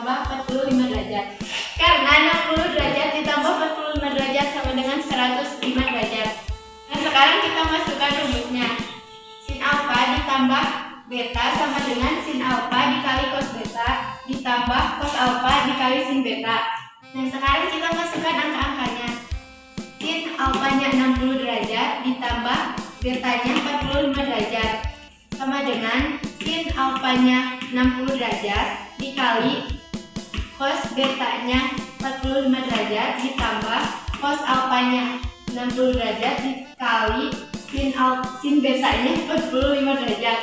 ditambah 45 derajat. Karena 60 derajat ditambah 45 derajat sama dengan 105 derajat. Nah, sekarang kita masukkan rumusnya. Sin alfa ditambah beta sama dengan sin alfa dikali cos beta ditambah cos alfa dikali sin beta. Nah, sekarang kita masukkan angka-angkanya. Sin alfanya 60 derajat ditambah betanya 45 derajat sama dengan sin alfanya 60 derajat dikali cos betanya 45 derajat ditambah cos alfanya 60 derajat dikali sin betanya 45 derajat.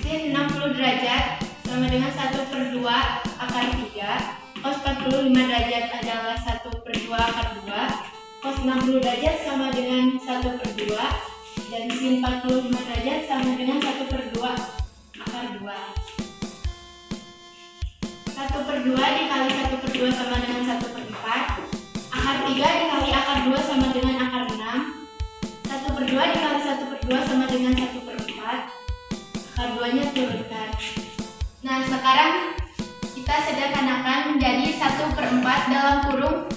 Sin 60 derajat sama dengan 1/2 akar 3. Cos 45 derajat adalah 1/2 akar 2. Cos 60 derajat sama dengan 1/2. Dan sin 45 derajat sama dengan 1/2 akar 2. 1/2 dikali 1/2 sama dengan 1/4. Akar 3 dikali akar 2 sama dengan akar 6. 1/2 dikali 1/2 sama dengan 1/4. Akar 2-nya turunkan. Nah, sekarang kita sederhanakan menjadi 1/4 dalam kurung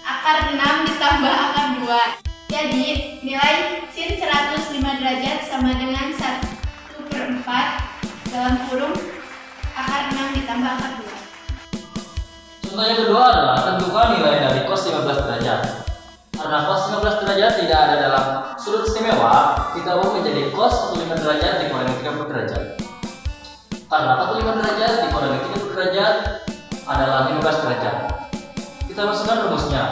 akar 6 ditambah akar 2. Jadi, nilai sin 105 derajat sama dengan 1/4 dalam kurung akar 6 ditambah akar 2. Contoh yang kedua adalah tentukan nilai dari cos 15 derajat. Karena cos 15 derajat tidak ada dalam sudut istimewa, kita ubah menjadi cos 45 derajat dikurangi 30 derajat. Karena 45 derajat dikurangi 30 derajat adalah 15 derajat. Kita masukkan rumusnya.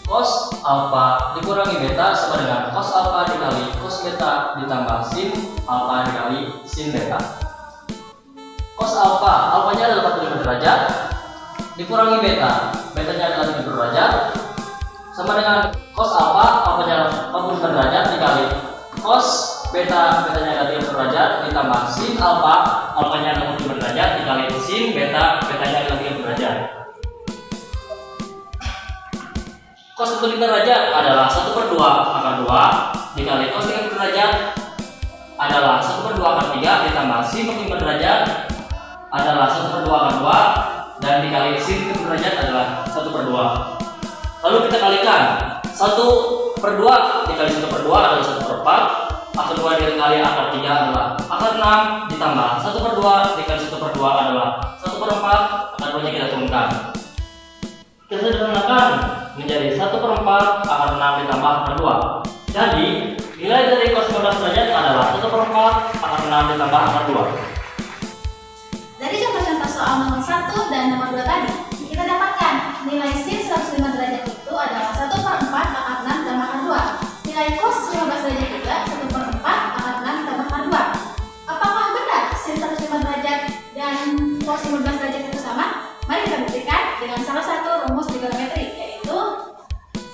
Cos alfa dikurangi beta sama dengan cos alfa dikali cos beta ditambah sin alfa dikali sin beta. Cos alfanya adalah 45 derajat dikurangi betanya adalah 30 derajat sama dengan cos alfanya adalah 45 derajat dikali cos betanya adalah 30 derajat ditambah sin alfanya adalah 45 derajat dikali sin betanya adalah 30 derajat. Cos 45 derajat adalah 1/2 akar 2 dikali cos 30 derajat adalah 1/2 akar 3 ditambah sin 45 derajat adalah 1/2 akar 2 dan dikali sin 30 derajat adalah 1/2. Lalu kita kalikan 1/2 dikali 1/2 adalah 1/4. Akar 2 dikali akar 3 adalah akar 6 ditambah 1/2 dikali 1/2 adalah 1/4. Akar 2 nya kita turunkan. Kita sederhanakan menjadi 1/4 akar 6 ditambah akar 2. Jadi nilai dari cos 15 derajat adalah 1/4 akar 6 ditambah akar 2. Dari contoh-contoh soal nomor 1 dan nomor 2 tadi, kita dapatkan nilai sin 105 derajat itu adalah 1/4 akar 6 tambah akar 2. Nilai cos 15 derajat juga 1/4 akar 6 tambah akar 2. Apakah benar sin 105 derajat dan cos 15 derajat itu sama? Mari kita buktikan dengan salah satu rumus trigonometri, yaitu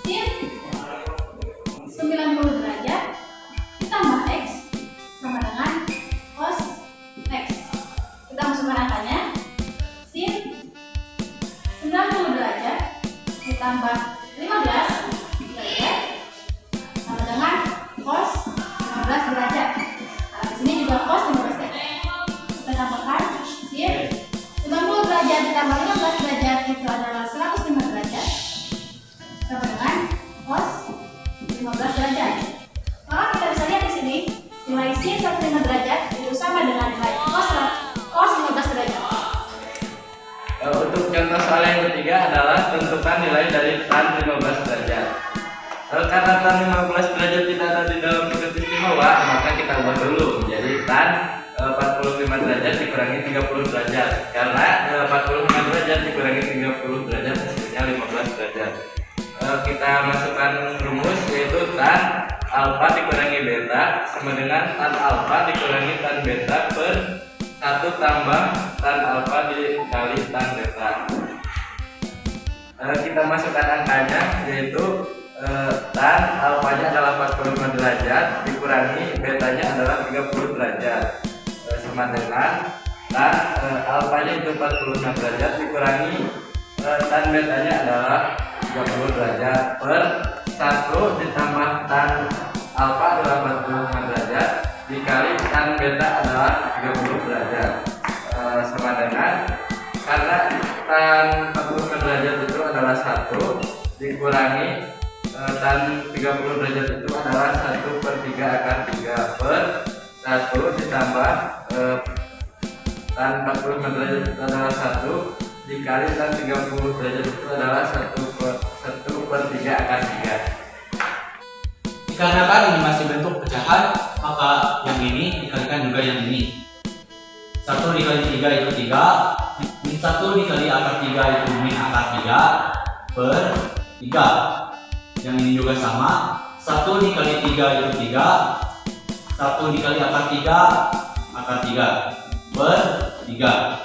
sin 90 derajat ditambah x sama dengan cos x. Kita masukkan angkanya. Sin 90 derajat ditambah 15 derajat sama dengan cos 15 derajat. Nah, di sini juga cos 15 derajat. Kita tambahkan sin 90 derajat ditambah 15 derajat itu adalah 105 derajat sama dengan cos 15 derajat. Maka kita bisa lihat di sini nilai sin 105 derajat itu sama dengan nilai cos 15 derajat. Untuk contoh soal yang ketiga adalah tentukan nilai dari tan 15 derajat. Karena tan 15 derajat tidak ada di dalam sudut istimewa, maka kita ubah dulu menjadi tan 45 derajat dikurangi 30 derajat. Karena 45 derajat dikurangi 30 derajat hasilnya 15 derajat. Kita masukkan rumus, yaitu tan alfa dikurangi beta sama dengan tan alfa dikurangi tan beta per 1 tambah tan alfa dikali tan beta. Kita masukkan angkanya, yaitu tan alfanya adalah 45 derajat dikurangi betanya adalah 30 derajat sama dengan tan alfanya itu 45 derajat dikurangi tan betanya adalah 30 derajat per 1 ditambah tan alfa adalah 45 derajat dikali tan beta adalah 30 derajat sama dengan karena tan 45 derajat itu adalah 1 dikurangi tan 30 derajat itu adalah 1/3 akar 3 per 1 ditambah tan 45 derajat itu adalah 1 dikali tan 30 derajat itu adalah 1/3 akar 3. Dikarenakan ini masih bentuk pecahan, maka yang ini dikalikan juga yang ini. 1 dikali 3 itu 3, min 1 dikali akar 3 itu min akar 3 per 3. Yang ini juga sama, 1 dikali 3 itu 3, 1 dikali akar 3 per 3.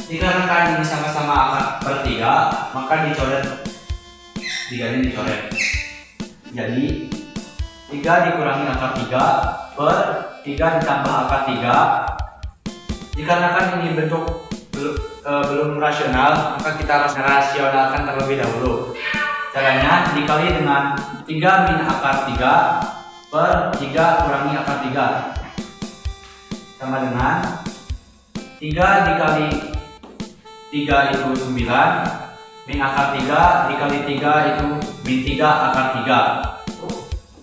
Dikarenakan ini sama-sama akar per 3, maka dicoret 3 ini dicoret. Jadi 3 dikurangi akar 3 per 3 ditambah akar 3. Dikarenakan ini bentuk belum rasional, maka kita harus rasionalkan terlebih dahulu. Caranya dikali dengan 3 min akar 3 per 3 kurangi akar 3 sama dengan 3 dikali 3 itu 9, min akar 3 dikali 3 itu min 3 akar 3.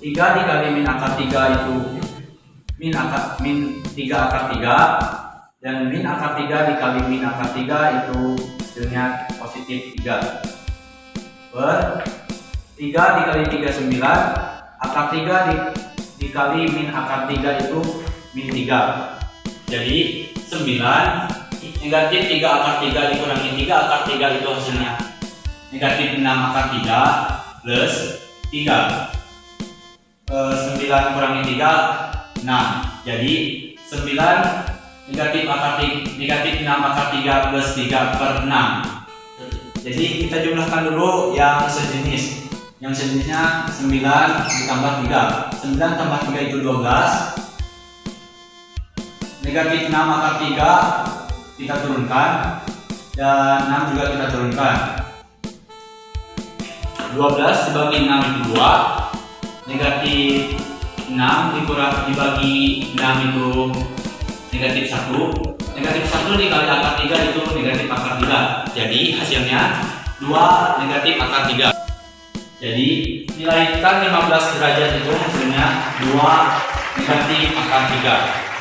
3 dikali min akar 3 itu min 3 akar 3, dan min akar 3 dikali min akar 3 itu hasilnya positif 3 per 3 dikali 3 9, akar 3 dikali min akar 3 itu min 3. Jadi 9 negatif 3 akar 3 dikurangi 3 akar 3 itu hasilnya negatif 6 akar 3 plus 3. 9 kurangi 3 6. Jadi 9 negatif 6 akar 3 plus 3 per 6. Jadi kita jumlahkan dulu yang sejenis. Yang sejenisnya 9 ditambah 3. 9 tambah 3 itu 12. Negatif 6 akar 3 kita turunkan, dan 6 juga kita turunkan. 12 dibagi 6 itu 2. Negatif 6 dibagi 6 itu negatif 1. Negatif 1 dikali akar 3 itu negatif akar 3. Jadi hasilnya 2 negatif akar 3. Jadi nilai tan 15 derajat itu hasilnya 2 negatif akar 3.